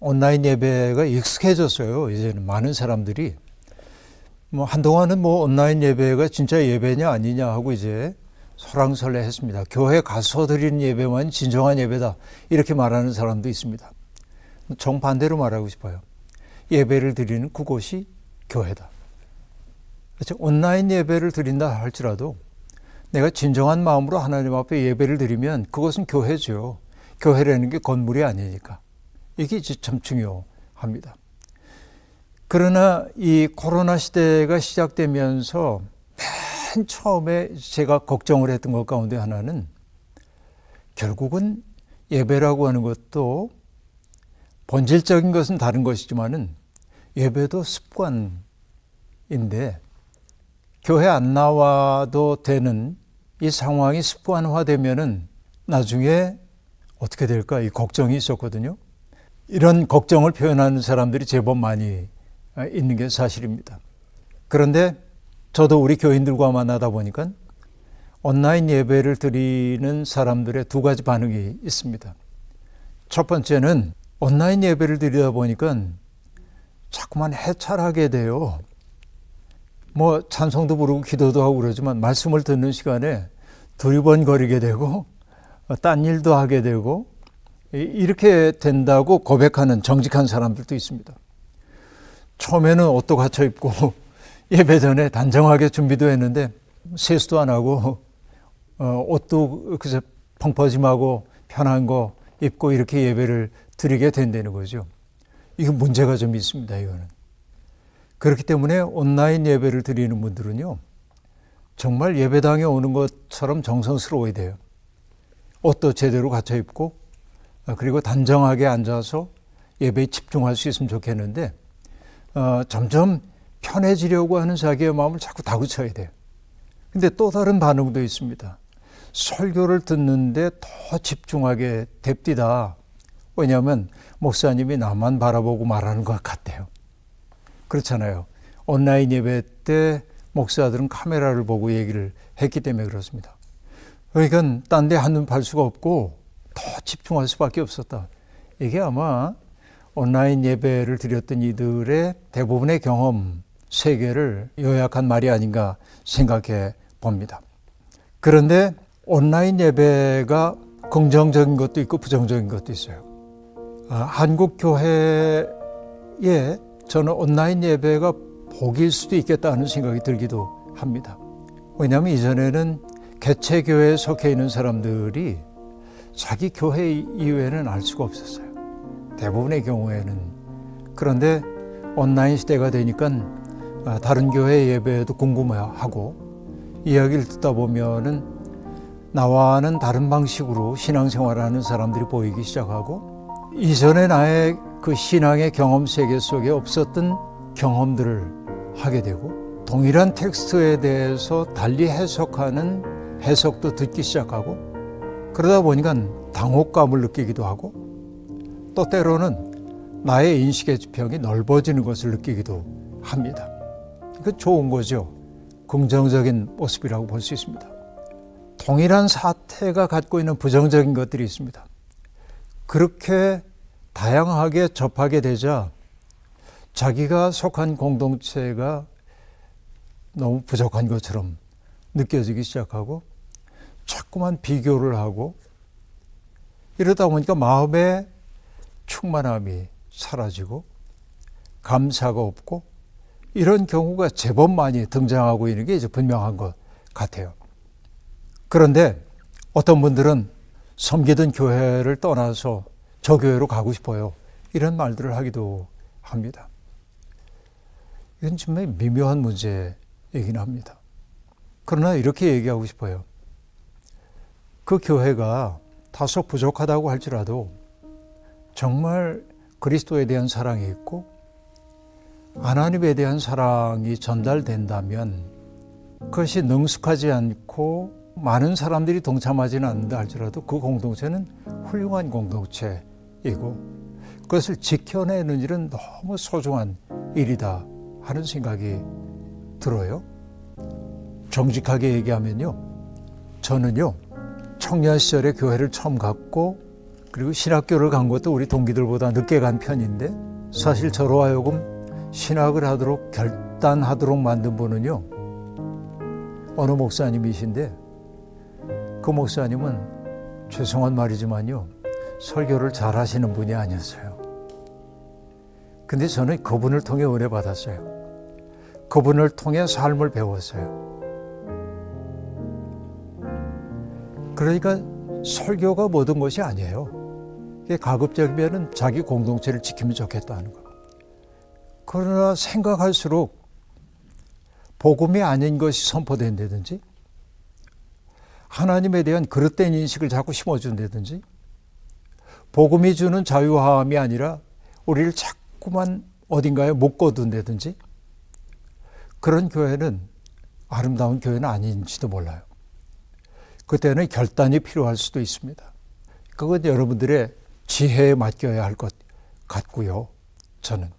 온라인 예배가 익숙해졌어요. 이제는 많은 사람들이 한동안은 온라인 예배가 진짜 예배냐 아니냐 하고 이제 설왕설래했습니다. 교회 가서 드리는 예배만 진정한 예배다 이렇게 말하는 사람도 있습니다. 정반대로 말하고 싶어요. 예배를 드리는 그곳이 교회다. 그렇죠? 온라인 예배를 드린다 할지라도 내가 진정한 마음으로 하나님 앞에 예배를 드리면 그것은 교회죠. 교회라는 게 건물이 아니니까. 이게 참 중요합니다. 그러나 이 코로나 시대가 시작되면서 맨 처음에 제가 걱정을 했던 것 가운데 하나는 결국은 예배라고 하는 것도 본질적인 것은 다른 것이지만은 예배도 습관인데 교회 안 나와도 되는 이 상황이 습관화되면은 나중에 어떻게 될까 이 걱정이 있었거든요. 이런 걱정을 표현하는 사람들이 제법 많이 있는 게 사실입니다. 그런데 저도 우리 교인들과 만나다 보니까 온라인 예배를 드리는 사람들의 두 가지 반응이 있습니다. 첫 번째는 온라인 예배를 드리다 보니까 자꾸만 해찰하게 돼요. 찬송도 부르고 기도도 하고 그러지만 말씀을 듣는 시간에 두리번거리게 되고 딴 일도 하게 되고 이렇게 된다고 고백하는 정직한 사람들도 있습니다. 처음에는 옷도 갖춰 입고 예배 전에 단정하게 준비도 했는데 세수도 안 하고 옷도 그저 펑퍼짐하고 편한 거 입고 이렇게 예배를 드리게 된다는 거죠. 이거 문제가 좀 있습니다. 이거는. 그렇기 때문에 온라인 예배를 드리는 분들은요. 정말 예배당에 오는 것처럼 정성스러워야 돼요. 옷도 제대로 갖춰 입고 그리고 단정하게 앉아서 예배에 집중할 수 있으면 좋겠는데 점점 편해지려고 하는 자기의 마음을 자꾸 다그쳐야 돼요. 근데 또 다른 반응도 있습니다. 설교를 듣는데 더 집중하게 됩디다. 왜냐하면 목사님이 나만 바라보고 말하는 것 같대요. 그렇잖아요. 온라인 예배 때 목사들은 카메라를 보고 얘기를 했기 때문에 그렇습니다. 그러니까 딴 데 한눈 팔 수가 없고 더 집중할 수밖에 없었다. 이게 아마 온라인 예배를 드렸던 이들의 대부분의 경험 세계를 요약한 말이 아닌가 생각해 봅니다. 그런데 온라인 예배가 긍정적인 것도 있고 부정적인 것도 있어요. 한국 교회에 저는 온라인 예배가 복일 수도 있겠다는 생각이 들기도 합니다. 왜냐하면 이전에는 개체교회에 속해 있는 사람들이 자기 교회 이외에는 알 수가 없었어요. 대부분의 경우에는. 그런데 온라인 시대가 되니까 다른 교회 예배도 궁금해하고 이야기를 듣다 보면은 나와는 다른 방식으로 신앙생활을 하는 사람들이 보이기 시작하고 이전에 나의 그 신앙의 경험 세계 속에 없었던 경험들을 하게 되고 동일한 텍스트에 대해서 달리 해석하는 해석도 듣기 시작하고 그러다 보니까 당혹감을 느끼기도 하고 또 때로는 나의 인식의 지평이 넓어지는 것을 느끼기도 합니다. 이거 좋은 거죠. 긍정적인 모습이라고 볼 수 있습니다. 동일한 사태가 갖고 있는 부정적인 것들이 있습니다. 그렇게 다양하게 접하게 되자 자기가 속한 공동체가 너무 부족한 것처럼 느껴지기 시작하고 자꾸만 비교를 하고 이러다 보니까 마음의 충만함이 사라지고 감사가 없고 이런 경우가 제법 많이 등장하고 있는 게 이제 분명한 것 같아요. 그런데 어떤 분들은 섬기던 교회를 떠나서 저 교회로 가고 싶어요. 이런 말들을 하기도 합니다. 이건 정말 미묘한 문제이긴 합니다. 그러나 이렇게 얘기하고 싶어요. 그 교회가 다소 부족하다고 할지라도 정말 그리스도에 대한 사랑이 있고 하나님에 대한 사랑이 전달된다면 그것이 능숙하지 않고 많은 사람들이 동참하지는 않는다 할지라도 그 공동체는 훌륭한 공동체이고 그것을 지켜내는 일은 너무 소중한 일이다 하는 생각이 들어요. 정직하게 얘기하면요. 저는요. 청년 시절에 교회를 처음 갔고 그리고 신학교를 간 것도 우리 동기들보다 늦게 간 편인데 사실 저로 하여금 신학을 하도록 결단하도록 만든 분은요, 어느 목사님이신데 그 목사님은 죄송한 말이지만요, 설교를 잘 하시는 분이 아니었어요. 근데 저는 그분을 통해 은혜 받았어요. 그분을 통해 삶을 배웠어요. 그러니까 설교가 모든 것이 아니에요. 가급적이면 자기 공동체를 지키면 좋겠다는 거. 그러나 생각할수록 복음이 아닌 것이 선포된다든지 하나님에 대한 그릇된 인식을 자꾸 심어준다든지 복음이 주는 자유함이 아니라 우리를 자꾸만 어딘가에 묶어둔다든지 그런 교회는 아름다운 교회는 아닌지도 몰라요. 그때는 결단이 필요할 수도 있습니다. 그건 여러분들의 지혜에 맡겨야 할 것 같고요, 저는.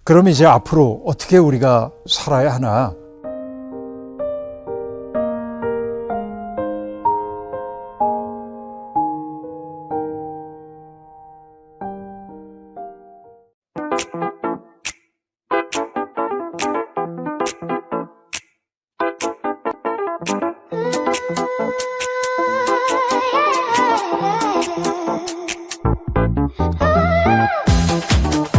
그럼 이제 앞으로 어떻게 우리가 살아야 하나? Ah